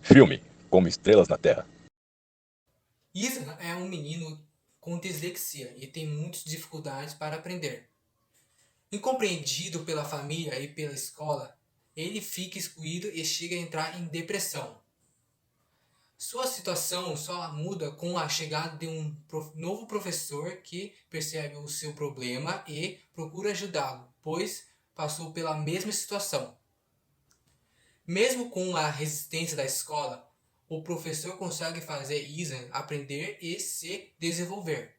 Filme Como Estrelas na Terra. Ethan é um menino com dislexia e tem muitas dificuldades para aprender. Incompreendido pela família e pela escola, ele fica excluído e chega a entrar em depressão. Sua situação só muda com a chegada de um novo professor que percebe o seu problema e procura ajudá-lo, pois passou pela mesma situação. Mesmo com a resistência da escola, o professor consegue fazer Ethan aprender e se desenvolver.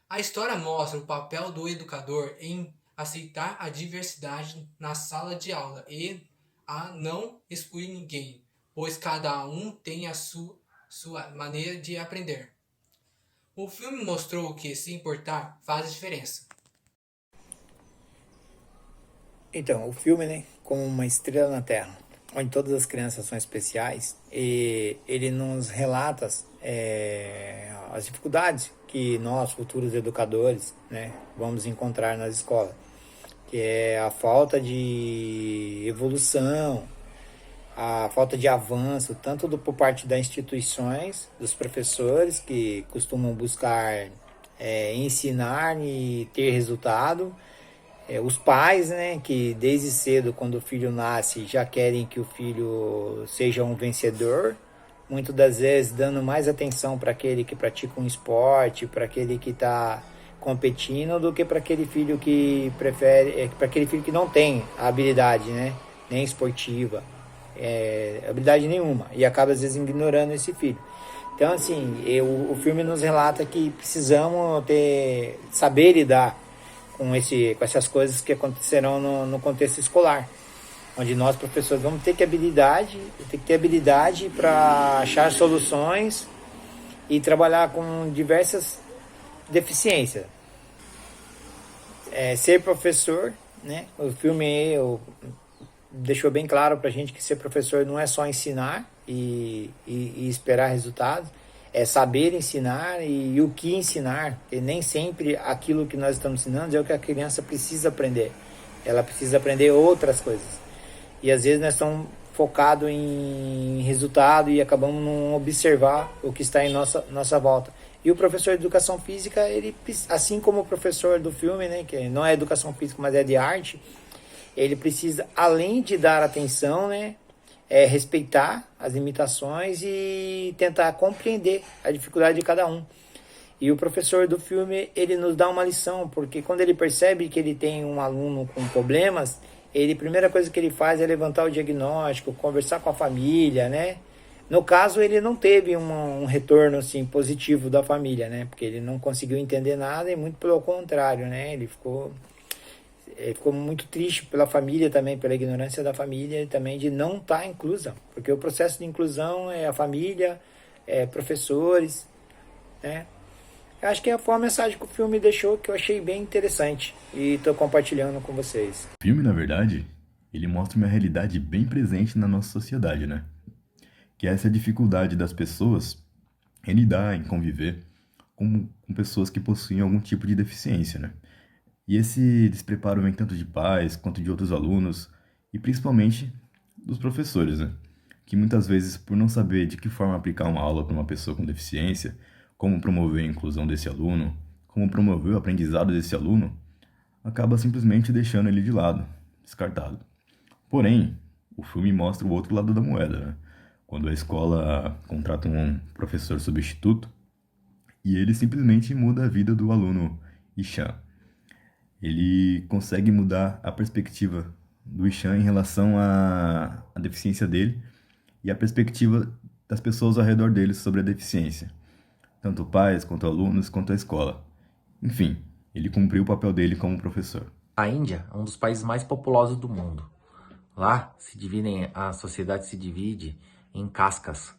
A história mostra o papel do educador em aceitar a diversidade na sala de aula e a não excluir ninguém, pois cada um tem a sua maneira de aprender. O filme mostrou que se importar faz diferença. Então, o filme, né, como uma estrela na Terra, onde todas as crianças são especiais, e ele nos relata as dificuldades que nós, futuros educadores, né, vamos encontrar nas escolas, que é a falta de evolução, a falta de avanço, tanto por parte das instituições, dos professores, que costumam buscar ensinar e ter resultado, os pais, né, que desde cedo, quando o filho nasce, já querem que o filho seja um vencedor, muitas das vezes dando mais atenção para aquele que pratica um esporte, para aquele que está competindo, do que para aquele filho que prefere, para aquele filho que não tem a habilidade, né, nem esportiva, habilidade nenhuma, e acaba às vezes ignorando esse filho. Então, assim, o filme nos relata que precisamos saber lidar com essas coisas que acontecerão no contexto escolar, onde nós, professores, vamos ter que ter habilidade para achar soluções e trabalhar com diversas deficiências. Ser professor, né? O filme deixou bem claro para a gente que ser professor não é só ensinar e esperar resultados, é saber ensinar e o que ensinar, e nem sempre aquilo que nós estamos ensinando é o que a criança precisa aprender. Ela precisa aprender outras coisas. E às vezes nós estamos focados em resultado e acabamos não observar o que está em nossa volta. E o professor de educação física, ele, assim como o professor do filme, né, que não é educação física, mas é de arte, ele precisa, além de dar atenção, né, respeitar as limitações e tentar compreender a dificuldade de cada um. E o professor do filme, ele nos dá uma lição, porque quando ele percebe que ele tem um aluno com problemas, a primeira coisa que ele faz é levantar o diagnóstico, conversar com a família, né? No caso, ele não teve um retorno assim, positivo da família, né? Porque ele não conseguiu entender nada e muito pelo contrário, né? Ele ficou muito triste pela família também, pela ignorância da família e também de não estar inclusa, porque o processo de inclusão é a família, professores, né? Eu acho que foi uma mensagem que o filme deixou que eu achei bem interessante e estou compartilhando com vocês. O filme, na verdade, ele mostra uma realidade bem presente na nossa sociedade, né? Que é essa dificuldade das pessoas em lidar, em conviver com pessoas que possuem algum tipo de deficiência, né? E esse despreparo vem tanto de pais quanto de outros alunos e principalmente dos professores, né? Que muitas vezes, por não saber de que forma aplicar uma aula para uma pessoa com deficiência, como promover a inclusão desse aluno, como promover o aprendizado desse aluno, acaba simplesmente deixando ele de lado, descartado. Porém, o filme mostra o outro lado da moeda, né? Quando a escola contrata um professor substituto e ele simplesmente muda a vida do aluno Ishan. Ele consegue mudar a perspectiva do Ishan em relação à deficiência dele e a perspectiva das pessoas ao redor dele sobre a deficiência, tanto pais, quanto alunos, quanto a escola. Enfim, ele cumpriu o papel dele como professor. A Índia é um dos países mais populosos do mundo. Lá a sociedade se divide em cascas,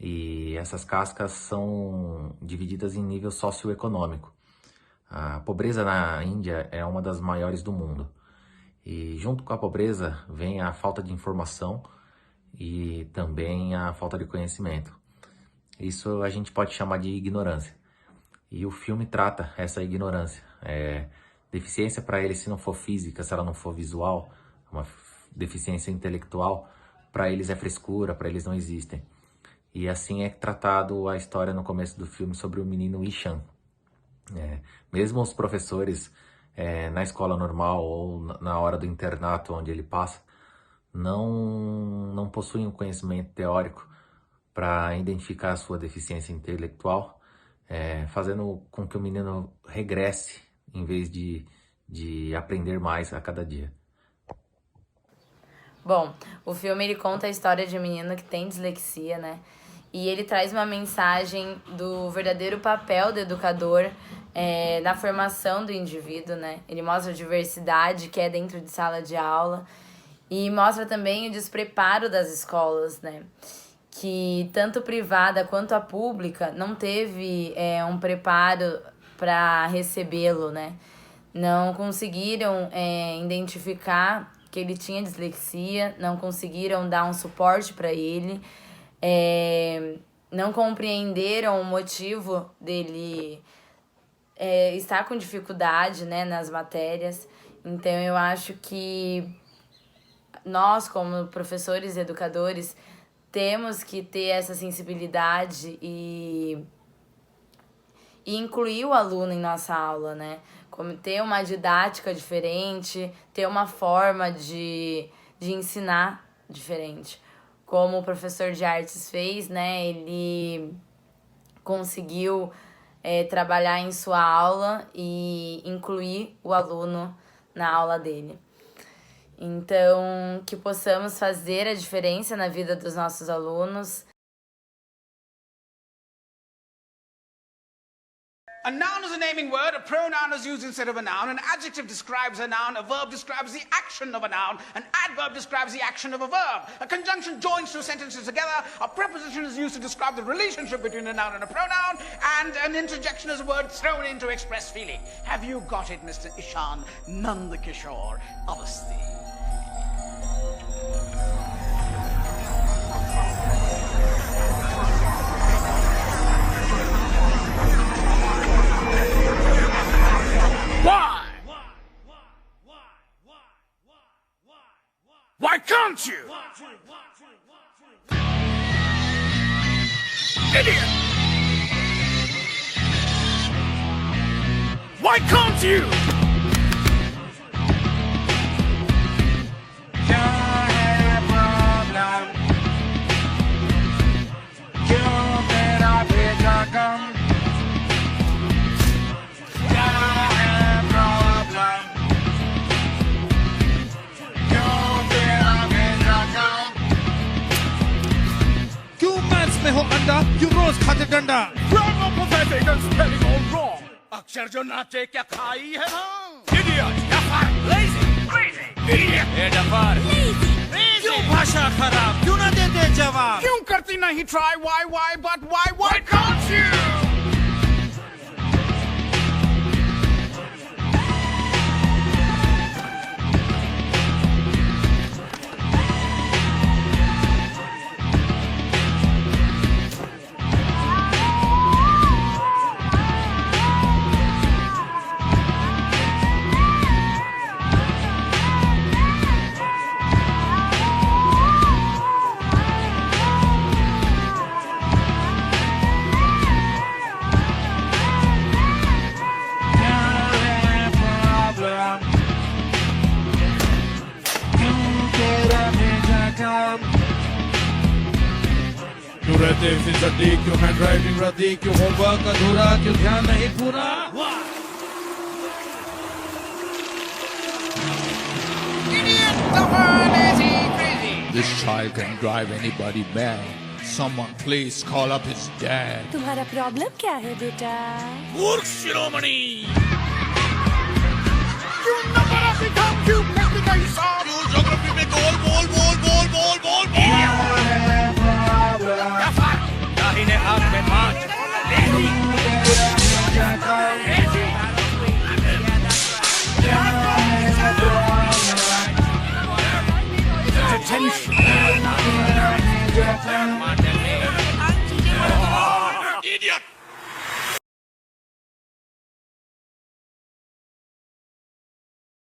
e essas cascas são divididas em nível socioeconômico. A pobreza na Índia é uma das maiores do mundo. E junto com a pobreza vem a falta de informação e também a falta de conhecimento. Isso a gente pode chamar de ignorância. E o filme trata essa ignorância. Deficiência para ele, se não for física, se ela não for visual, uma deficiência intelectual, para eles é frescura, para eles não existem. E assim é tratado a história no começo do filme sobre o menino Ishan. Mesmo os professores na escola normal ou na hora do internato onde ele passa, não possuem um conhecimento teórico para identificar a sua deficiência intelectual, fazendo com que o menino regresse em vez de aprender mais a cada dia. Bom, o filme ele conta a história de um menino que tem dislexia, né? E ele traz uma mensagem do verdadeiro papel do educador na formação do indivíduo, né? Ele mostra a diversidade que é dentro de sala de aula e mostra também o despreparo das escolas, né? Que tanto privada quanto a pública não teve um preparo para recebê-lo, né? Não conseguiram identificar que ele tinha dislexia, não conseguiram dar um suporte para ele, não compreenderam o motivo dele estar com dificuldade, né, nas matérias. Então eu acho que nós, como professores e educadores, temos que ter essa sensibilidade e incluir o aluno em nossa aula, né? Como ter uma didática diferente, ter uma forma de ensinar diferente. Como o professor de artes fez, né? Ele conseguiu trabalhar em sua aula e incluir o aluno na aula dele. Então, que possamos fazer a diferença na vida dos nossos alunos. A noun is a naming word, a pronoun is used instead of a noun, an adjective describes a noun, a verb describes the action of a noun, an adverb describes the action of a verb. A conjunction joins two sentences together, a preposition is used to describe the relationship between a noun and a pronoun, and an interjection is a word thrown in to express feeling. Have you got it, Mr. Ishan Nandakishore Avasthi? Why can't you? Idiot! Why can't you? में हो अंडा क्यों रोज खाते डंडा Grammar pathetic and spelling all wrong. अक्षर जो नाचे क्या खाई है Idiot! Dafar! Lazy! Crazy! Idiot! Dafar! Lazy! क्यों भाषा खराब क्यों ना देते जवाब क्यों करती नहीं try? Why? But why can't you? क्यों रहते फिसड्डी क्यों है ड्राइविंग रद्दी क्यों होमवर्क अधूरा क्यों ध्यान नहीं पूरा Idiot! Dafar! Lazy! Crazy! This child can drive anybody mad. Someone please call up his dad. तुम्हारा प्रॉब्लम क्या है बेटा? मूर्ख शिरोमणि You know